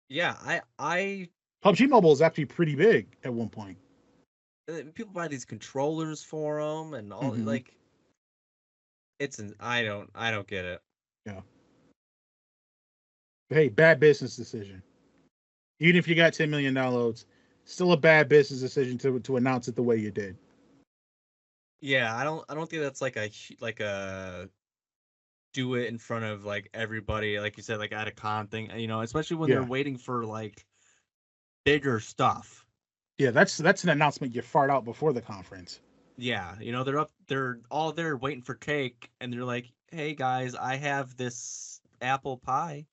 Yeah, I PUBG Mobile is actually pretty big at one point. people buy these controllers for them and all Mhm. like. I don't get it. Yeah. But hey, bad business decision. Even if you got 10 million downloads, still a bad business decision to announce it the way you did. Yeah, I don't think that's like a do it in front of like everybody, like you said, like at a con thing, you know, especially when they're Yeah. waiting for like bigger stuff. Yeah, that's an announcement you fart out before the conference. Yeah, you know, they're all there waiting for cake, and they're like, "Hey guys, I have this apple pie."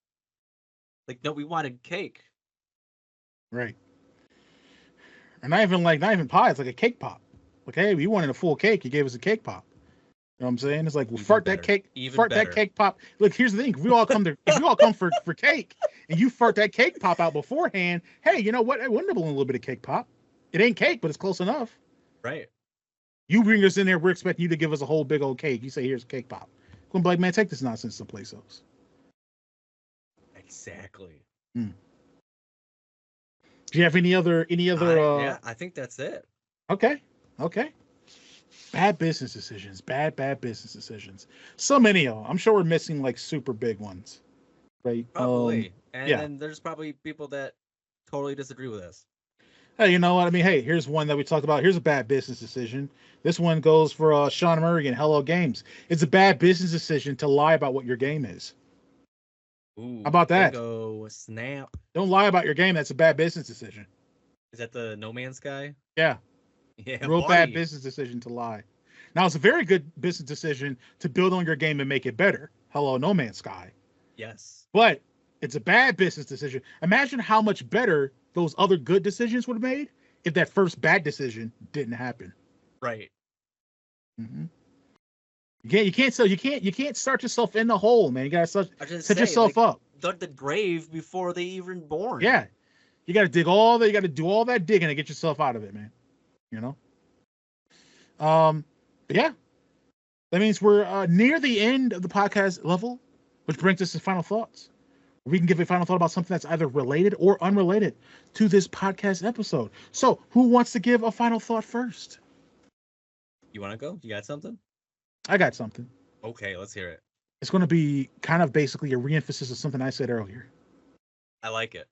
Like, no, we wanted cake. Right. And not even pie, it's like a cake pop. Like, hey, we wanted a full cake, you gave us a cake pop. You know what I'm saying? It's like, well, Even fart better. that cake, Even fart better. that cake pop. Look, here's the thing: if we all come for cake, and you fart that cake pop out beforehand, hey, you know what? I wouldn't have a little bit of cake pop. It ain't cake, but it's close enough. Right. You bring us in there, we're expecting you to give us a whole big old cake. You say, here's cake pop. Going be like, man, take this nonsense someplace else. Exactly. Do you have any other? Yeah, I think that's it. Okay. Bad business decisions. Bad business decisions. So many of them. I'm sure we're missing like super big ones, right? Probably. And yeah. then there's probably people that totally disagree with us. Hey, you know what? I mean, hey, here's one that we talked about. Here's a bad business decision. This one goes for Sean Murray and Hello Games. It's a bad business decision to lie about what your game is. Ooh, How about that? Bingo, snap. Don't lie about your game. That's a bad business decision. Is that the No Man's Sky? Yeah. Yeah, Real buddy. bad business decision to lie. Now, it's a very good business decision to build on your game and make it better. Hello, No Man's Sky. Yes. But it's a bad business decision. Imagine how much better those other good decisions would have made if that first bad decision didn't happen. Right. Mm-hmm. You can't start yourself in the hole, man. You gotta set yourself up. dug the grave before they even born. Yeah, you got to dig all that. You got to do all that digging to get yourself out of it, man. You know. But yeah, that means we're near the end of the podcast level, which brings us to final thoughts. We can give a final thought about something that's either related or unrelated to this podcast episode. So, who wants to give a final thought first? You want to go? You got something? I got something. Okay, let's hear it. It's going to be kind of basically a reemphasis of something I said earlier. I like it.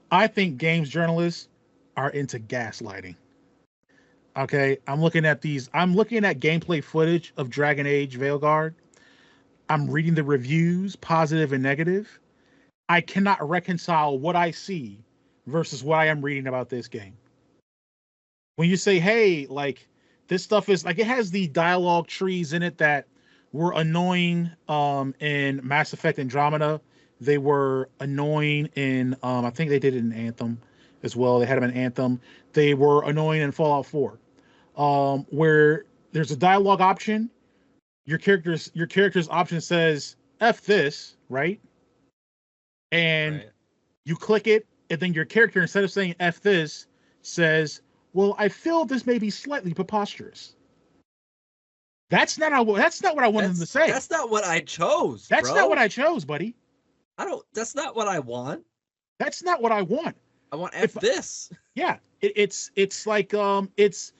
I think games journalists are into gaslighting. Okay, I'm looking at gameplay footage of Dragon Age Veilguard. I'm reading the reviews, positive and negative. I cannot reconcile what I see versus what I am reading about this game. When you say, hey, like, this stuff is like, it has the dialogue trees in it that were annoying in Mass Effect Andromeda. They were annoying in I think they did it in Anthem as well. They had them in Anthem. They were annoying in Fallout 4. Where there's a dialogue option, your character's option says F this, right? And Right. you click it, and then your character, instead of saying F this, says, well, I feel this may be slightly preposterous. That's not what I wanted them to say. That's not what I chose. That's bro. not what I chose, buddy. That's not what I want. That's not what I want. I want If- this. Yeah, it's like it's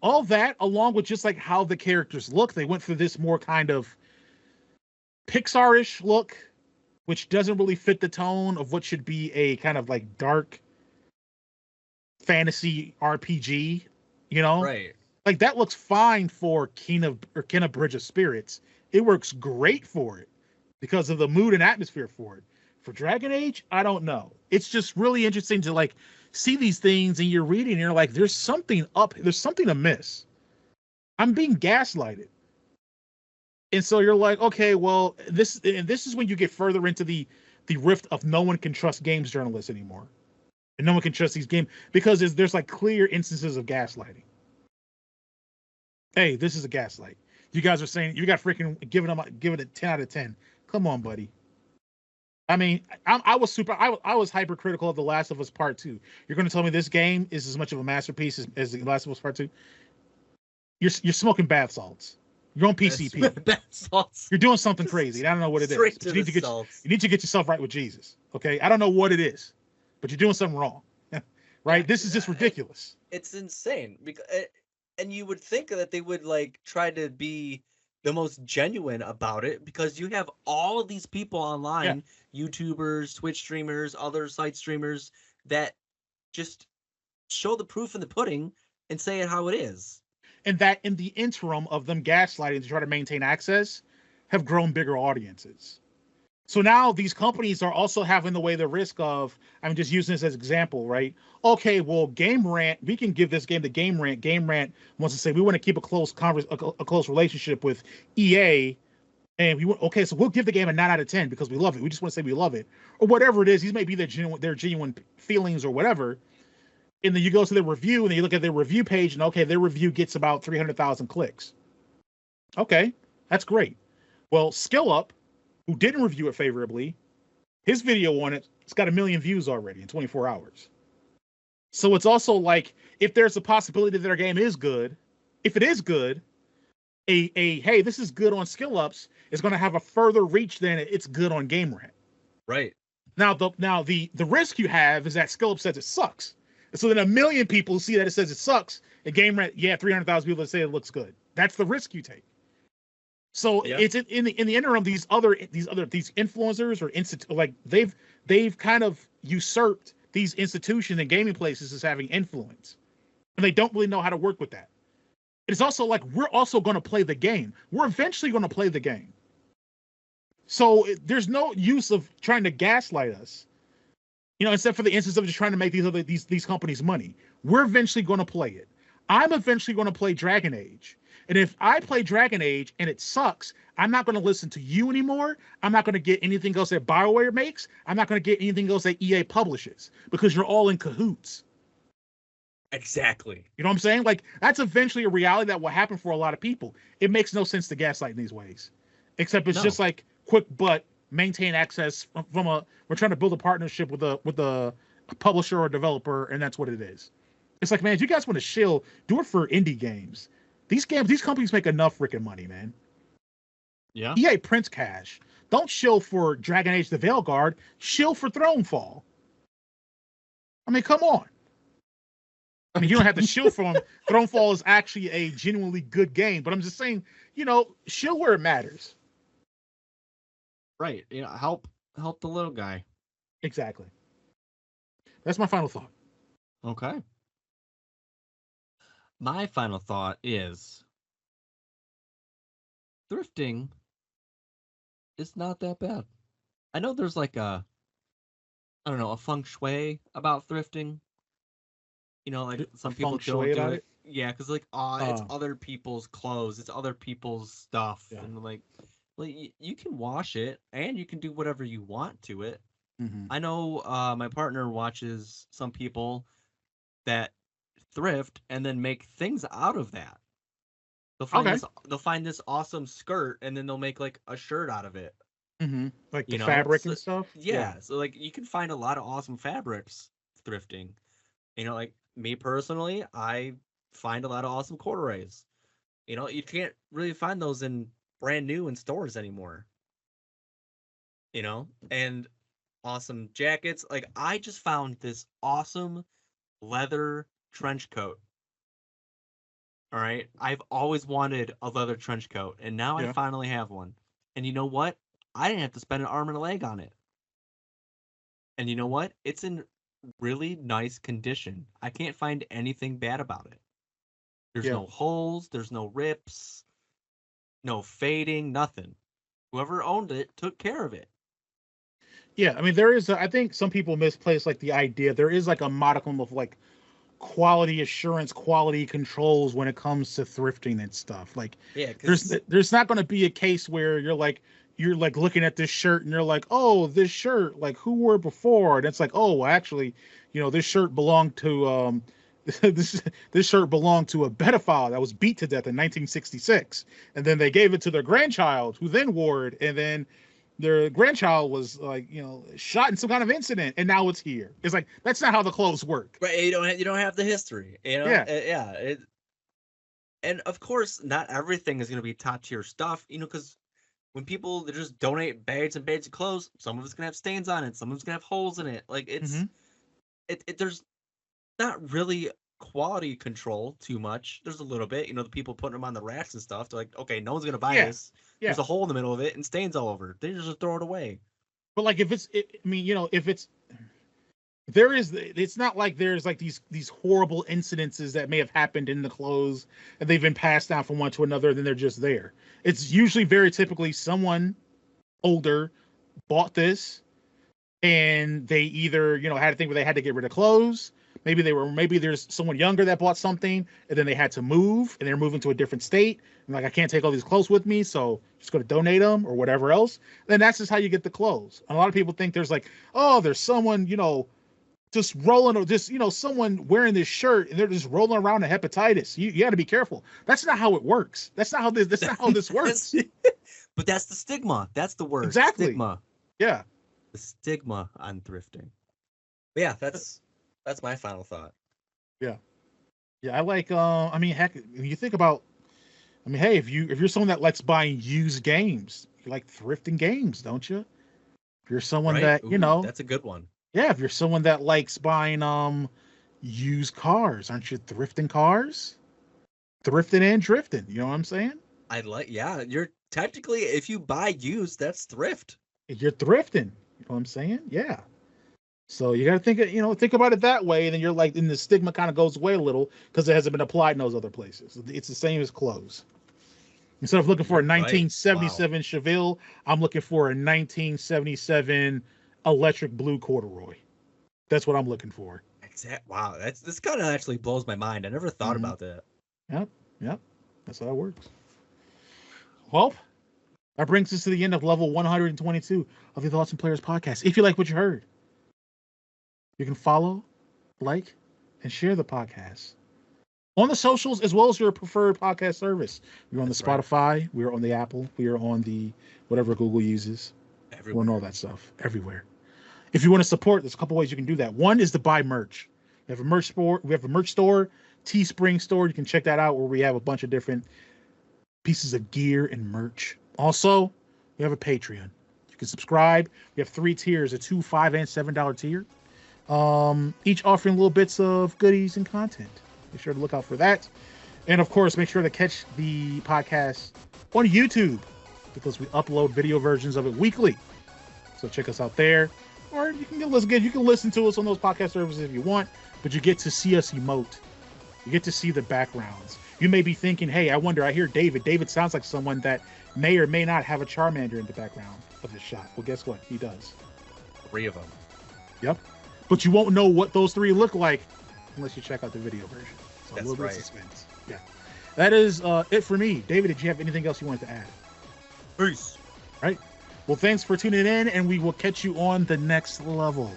all that along with just like how the characters look. They went for this more kind of Pixar-ish look, which doesn't really fit the tone of what should be a kind of like dark fantasy RPG, you know? Right. Like that looks fine for Kena Bridge of Spirits. It works great for it because of the mood and atmosphere for it. For Dragon Age, I don't know. It's just really interesting to like see these things and you're reading and you're like, there's something amiss. I'm being gaslighted. And so you're like, okay, well, this is when you get further into the rift of no one can trust games journalists anymore. And no one can trust these games because there's like clear instances of gaslighting. Hey, this is a gaslight. You guys are saying you got freaking giving it 10 out of 10. Come on, buddy. I mean, I was hypercritical of The Last of Us Part 2. You're going to tell me this game is as much of a masterpiece as The Last of Us Part 2? You're smoking bath salts. You're on PCP. Bath salts. You're doing something crazy. I don't know what it is. Straight But to you need the to get salts. you need to get yourself right with Jesus. Okay? I don't know what it is, but you're doing something wrong. Right? Yeah, This is just ridiculous. It's insane because, and you would think that they would like try to be the most genuine about it because you have all of these people online, YouTubers, Twitch streamers, other site streamers that just show the proof in the pudding and say it how it is. And that in the interim of them gaslighting to try to maintain access have grown bigger audiences. So now these companies are also having the risk of, I'm just using this as an example, right? Okay, well, Game Rant, we can give this game to Game Rant. Game Rant wants to say we want to keep a close relationship with EA, and so we'll give the game a 9 out of 10 because we love it. We just want to say we love it, or whatever it is. These may be their genuine feelings or whatever. And then you go to their review and then you look at their review page, and okay, their review gets about 300,000 clicks. Okay, that's great. Well, SkillUp, who didn't review it favorably, his video on it's got 1 million views already in 24 hours. So it's also like, if there's a possibility that our game is good, if it is good, hey, this is good on SkillUps is going to have a further reach than it's good on Game Rant. Right. Now the risk you have is that SkillUp says it sucks. And so then 1 million people see that it says it sucks, and Game Rant, 300,000 people that say it looks good. That's the risk you take. So Yeah. it's in the interim, these influencers or they've kind of usurped these institutions and gaming places as having influence, and they don't really know how to work with that. It's also like we're also going to play the game. We're eventually going to play the game. So there's no use of trying to gaslight us, except for the instance of just trying to make these companies money. We're eventually going to play it. I'm eventually going to play Dragon Age. And if I play Dragon Age and it sucks, I'm not going to listen to you anymore. I'm not going to get anything else that BioWare makes. I'm not going to get anything else that EA publishes because you're all in cahoots. Exactly. You know what I'm saying? Like, that's eventually a reality that will happen for a lot of people. It makes no sense to gaslight in these ways, except it's No. just like quick butt. maintain access from a. We're trying to build a partnership with a publisher or developer, and that's what it is. It's like, man, if you guys want to shill, do it for indie games. These companies make enough freaking money, man. Yeah. EA prints cash. Don't shill for Dragon Age: The Veilguard. Shill for Thronefall. I mean, come on. I mean, you don't have to shill for them. Thronefall is actually a genuinely good game, but I'm just saying, shill where it matters. Right. Help the little guy. Exactly. That's my final thought. Okay. My final thought is thrifting is not that bad. I know there's like a feng shui about thrifting. Like some people Feng don't shui do about it. Yeah, because like, it's other people's clothes, it's other people's stuff, Yeah. and like you can wash it and you can do whatever you want to it. Mm-hmm. I know my partner watches some people that thrift and then make things out of that. They'll find this awesome skirt and then they'll make like a shirt out of it. Mm-hmm. Like the fabric and stuff. Yeah, so like you can find a lot of awesome fabrics thrifting. Like me personally, I find a lot of awesome corduroys. You can't really find those in brand new in stores anymore. And awesome jackets. Like I just found this awesome leather trench coat. All right. I've always wanted a leather trench coat, and now I finally have one. And you know what? I didn't have to spend an arm and a leg on it. And you know what? It's in really nice condition. I can't find anything bad about it. There's no holes, there's no rips, no fading, nothing. Whoever owned it took care of it. Yeah, I mean, there is. I think some people misplace like the idea. There is like a modicum of like quality assurance, quality controls when it comes to thrifting and stuff. Like, there's not going to be a case where you're like looking at this shirt and you're like, oh, this shirt, like who wore it before? And it's like, oh, well, actually, this shirt belonged to this shirt belonged to a pedophile that was beat to death in 1966, and then they gave it to their grandchild, who then wore it, and then their grandchild was like, shot in some kind of incident, and now it's here. It's like, that's not how the clothes work. Right? You don't have the history. Yeah. And of course, not everything is going to be top tier stuff. Because when people just donate bags and bags of clothes, some of it's gonna have stains on it, some of it's gonna have holes in it. Like there's not really quality control too much. There's a little bit, the people putting them on the racks and stuff. They're like, okay, no one's gonna buy this. Yeah. There's a hole in the middle of it and stains all over. They just throw it away. But like, if it's not like there's like these horrible incidences that may have happened in the clothes and they've been passed down from one to another, then they're just there. It's usually very typically someone older bought this and they either, had a thing where they had to get rid of clothes. Maybe there's someone younger that bought something and then they had to move and they're moving to a different state. And like, I can't take all these clothes with me, so just going to donate them or whatever else. Then that's just how you get the clothes. And a lot of people think there's like, oh, there's someone, just rolling, or just, someone wearing this shirt and they're just rolling around in hepatitis. You got to be careful. That's not how it works. That's not how this works. But that's the stigma. That's the word. Exactly. Stigma. Yeah. The stigma on thrifting. But yeah, that's my final thought. Yeah. I like, I mean, heck, when you think about, I mean, hey, if you're someone that likes buying used games, you like thrifting games, don't you? If you're someone that, that's a good one. Yeah, if you're someone that likes buying used cars, aren't you thrifting cars? Thrifting and drifting, you know what I'm saying? You're technically, if you buy used, that's thrift. You're thrifting, you know what I'm saying? Yeah. So you got to think about it that way, and then you're like, then the stigma kind of goes away a little because it hasn't been applied in those other places. It's the same as clothes. Instead of looking for a 1977 Chevelle, I'm looking for a 1977 electric blue corduroy. That's what I'm looking for. Wow, this kind of actually blows my mind. I never thought about that. Yep. That's how it works. Well, that brings us to the end of level 122 of the Thoughts and Players podcast. If you like what you heard, you can follow, like, and share the podcast on the socials as well as your preferred podcast service. We're on the Spotify, we're on the Apple, we are on the whatever Google uses. We're on all that stuff everywhere. If you want to support, there's a couple ways you can do that. One is to buy merch. We have a merch store, Teespring store. You can check that out where we have a bunch of different pieces of gear and merch. Also, we have a Patreon. You can subscribe. We have 3 tiers, a $2, $5, and $7 tier. Each offering little bits of goodies and content. Be sure to look out for that. And of course, make sure to catch the podcast on YouTube because we upload video versions of it weekly. So check us out there. Or you can listen to us on those podcast services if you want, but you get to see us emote. You get to see the backgrounds. You may be thinking, hey, I hear David. David sounds like someone that may or may not have a Charmander in the background of his shot. Well, guess what? He does. 3 of them. Yep. But you won't know what those 3 look like unless you check out the video version. So That's a little right. bit of suspense. Yeah. That is it for me. David, did you have anything else you wanted to add? Peace. Right. Well, thanks for tuning in, and we will catch you on the next level.